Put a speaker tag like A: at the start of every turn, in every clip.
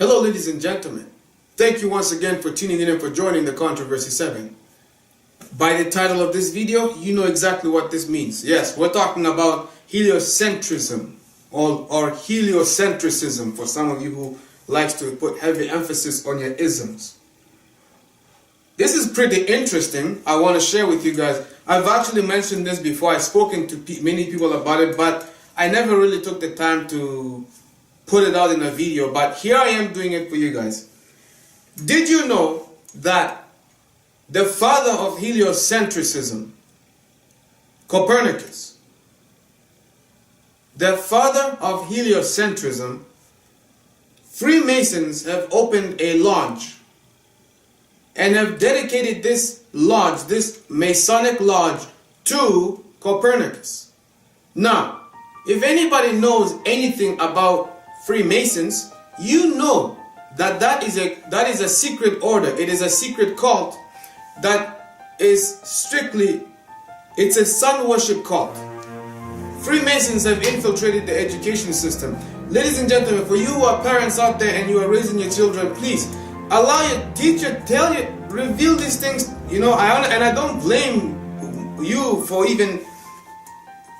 A: Hello, ladies and gentlemen. Thank you once again for tuning in and for joining the Controversy 7. By the title of this video, you know exactly what this means. Yes, we're talking about heliocentrism or heliocentrism for some of you who likes to put heavy emphasis on your isms. This is pretty interesting. I want to share with you guys. I've actually mentioned this before. I've spoken to many people about it, but I never really took the time to put it out in a video, but here I am doing it for you guys. Did you know that the father of heliocentrism, Copernicus, the father of heliocentrism, Freemasons have opened a lodge and have dedicated this lodge, this Masonic lodge, to Copernicus. Now, if anybody knows anything about Freemasons, you know that is a secret order. It is a secret cult that is strictly, it's a sun worship cult. Freemasons have infiltrated the education system. Ladies and gentlemen, for you who are parents out there and you are raising your children, please allow your teacher, tell you, reveal these things. You know, I don't blame you for even,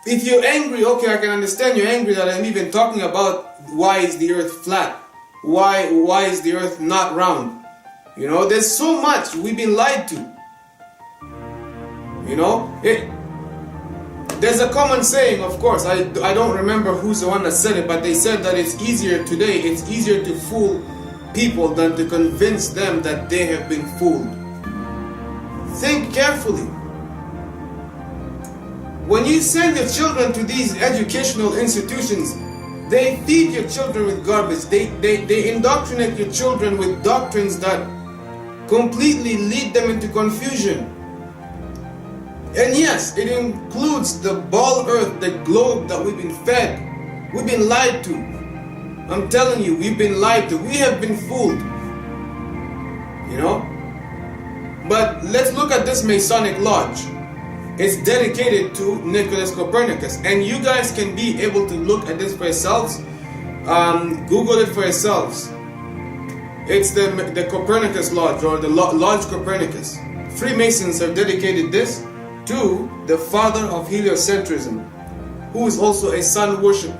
A: if you're angry, okay, I can understand you're angry that I'm even talking about why is the earth flat? Why is the earth not round? You know, there's so much we've been lied to. You know, there's a common saying, of course, I don't remember who's the one that said it, but they said that it's easier to fool people than to convince them that they have been fooled. Think carefully. When you send your children to these educational institutions, they feed your children with garbage. They indoctrinate your children with doctrines that completely lead them into confusion. And yes, it includes the ball earth, the globe that we've been fed. We've been lied to. I'm telling you, we've been lied to. We have been fooled. You know? But let's look at this Masonic lodge. It's dedicated to Nicholas Copernicus, and you guys can be able to look at this for yourselves. Google it for yourselves. It's the Copernicus Lodge, or the Lodge Copernicus. Freemasons have dedicated this to the father of heliocentrism, who is also a sun worshipper.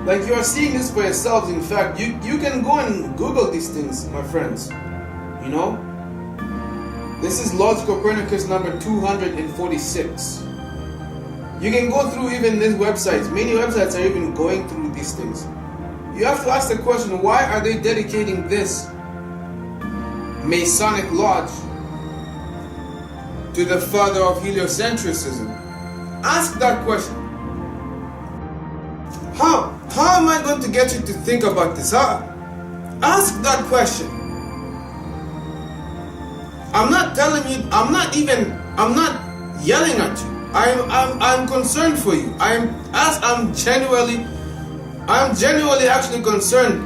A: Like, you are seeing this for yourselves. In fact, you can go and Google these things, my friends. You know? This is Lodge Copernicus number 246. You can go through even these websites. Many websites are even going through these things. You have to ask the question, why are they dedicating this Masonic lodge to the father of heliocentrism? Ask that question. How am I going to get you to think about this? Ask that question. I'm not telling you, I'm not yelling at you. I'm concerned for you. I'm genuinely actually concerned.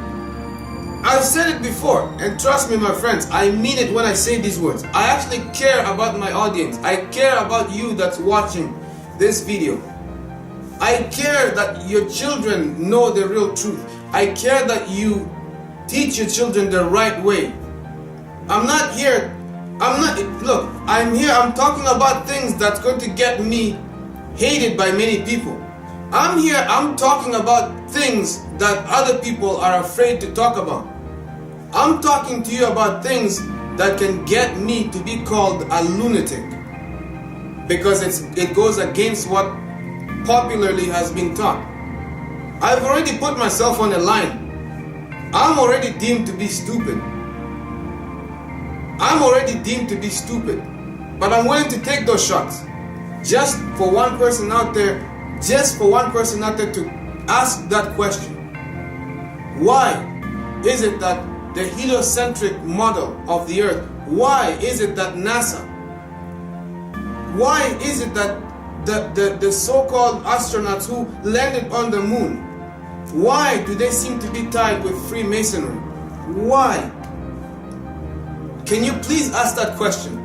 A: I've said it before, and trust me, my friends, I mean it when I say these words. I actually care about my audience. I care about you that's watching this video. I care that your children know the real truth. I care that you teach your children the right way. I'm here, I'm talking about things that's going to get me hated by many people. I'm talking about things that other people are afraid to talk about. I'm talking to you about things that can get me to be called a lunatic, because it goes against what popularly has been taught. I've already put myself on the line. I'm already deemed to be stupid. But I'm willing to take those shots. Just for one person out there to ask that question. Why is it that the heliocentric model of the earth, why is it that NASA, why is it that the so-called astronauts who landed on the moon, why do they seem to be tied with Freemasonry? Why? Can you please ask that question?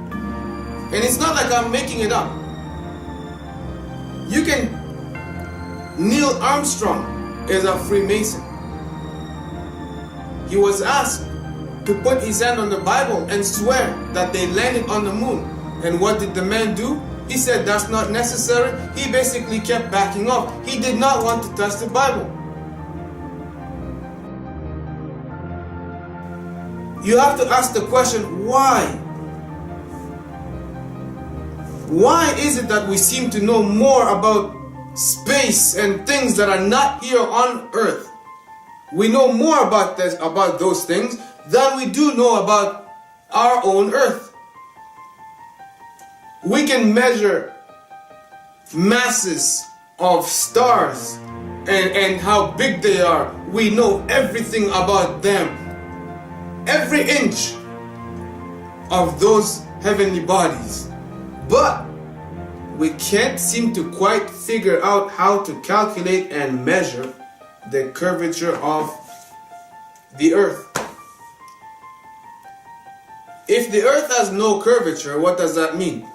A: And it's not like I'm making it up. Neil Armstrong is a Freemason. he was asked to put his hand on the Bible and swear that they landed on the moon. And what did the man do? He said that's not necessary. He basically kept backing off. He did not want to touch the Bible. You have to ask the question, why? Why is it that we seem to know more about space and things that are not here on earth? We know more about those things than we do know about our own earth. We can measure masses of stars and how big they are. We know everything about them. Every inch of those heavenly bodies. But we can't seem to quite figure out how to calculate and measure the curvature of the earth. If the earth has no curvature, what does that mean?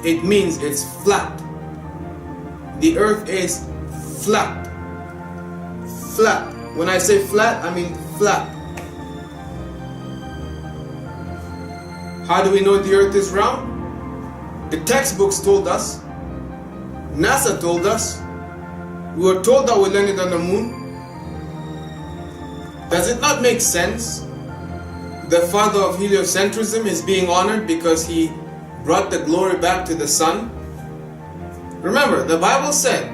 A: It means it's flat. The earth is flat. Flat. When I say flat, I mean flat. How do we know the earth is round? The textbooks told us. NASA told us. We were told that we landed on the moon. Does it not make sense? The father of heliocentrism is being honored because he brought the glory back to the sun. Remember, the Bible said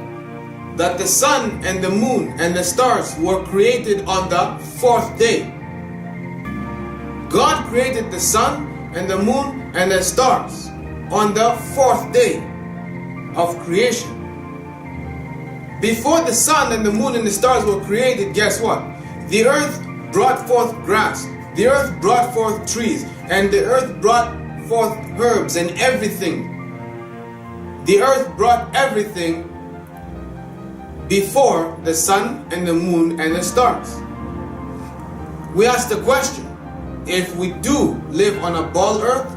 A: that the sun and the moon and the stars were created on the fourth day. God created the sun and the moon and the stars on the fourth day of creation. Before the sun and the moon and the stars were created, guess what? The earth brought forth grass, the earth brought forth trees, and the earth brought forth herbs and everything. The earth brought everything before the sun and the moon and the stars. We ask the question, if we do live on a ball earth,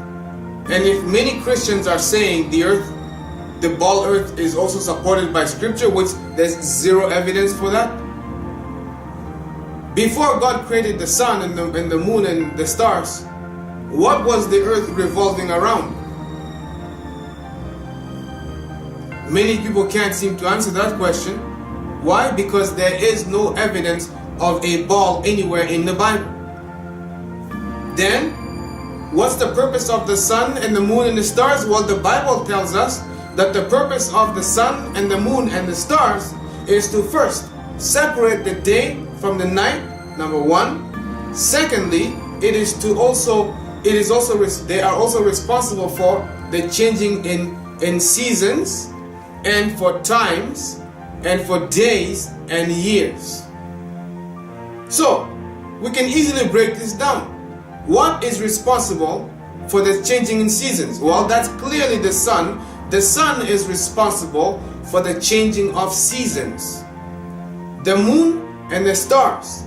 A: and if many Christians are saying the ball earth is also supported by scripture, which there's zero evidence for that. Before God created the sun and the moon and the stars, what was the earth revolving around? Many people can't seem to answer that question. Why? Because there is no evidence of a ball anywhere in the Bible. Then, what's the purpose of the sun and the moon and the stars? Well, the Bible tells us that the purpose of the sun and the moon and the stars is to first separate the day from the night, number one. Secondly, they are also responsible for the changing in seasons and for times and for days and years. So, we can easily break this down. What is responsible for the changing in seasons? Well, that's clearly the sun. The sun is responsible for the changing of seasons. The moon and the stars,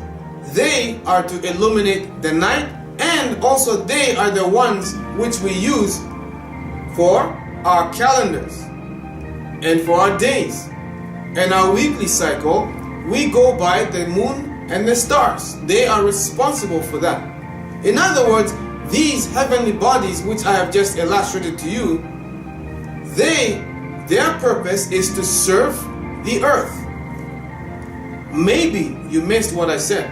A: they are to illuminate the night, and also they are the ones which we use for our calendars and for our days. And our weekly cycle, we go by the moon and the stars. They are responsible for that. In other words, these heavenly bodies which I have just illustrated to you, their purpose is to serve the earth. Maybe you missed what I said,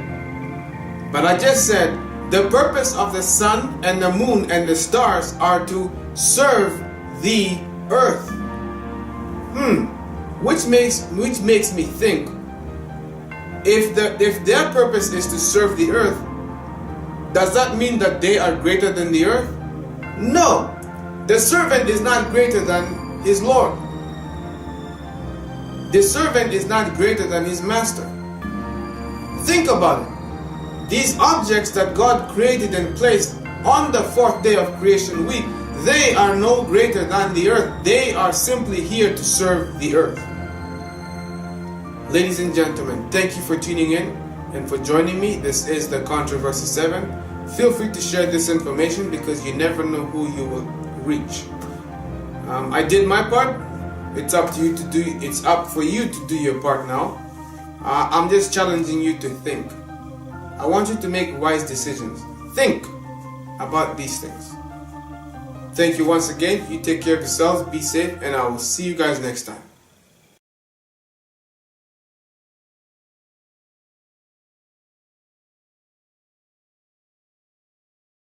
A: but I just said the purpose of the sun and the moon and the stars are to serve the earth. Which makes me think, if their purpose is to serve the earth, does that mean that they are greater than the earth? No. The servant is not greater than his Lord. The servant is not greater than his master. Think about it. These objects that God created and placed on the fourth day of creation week, they are no greater than the earth. They are simply here to serve the earth. Ladies and gentlemen, thank you for tuning in and for joining me. This is the Controversy 7. Feel free to share this information because you never know who you will reach. I did my part. It's up to you to do. It's up for you to do your part now. I'm just challenging you to think. I want you to make wise decisions. Think about these things. Thank you once again. You take care of yourselves, be safe, and I will see you guys next time.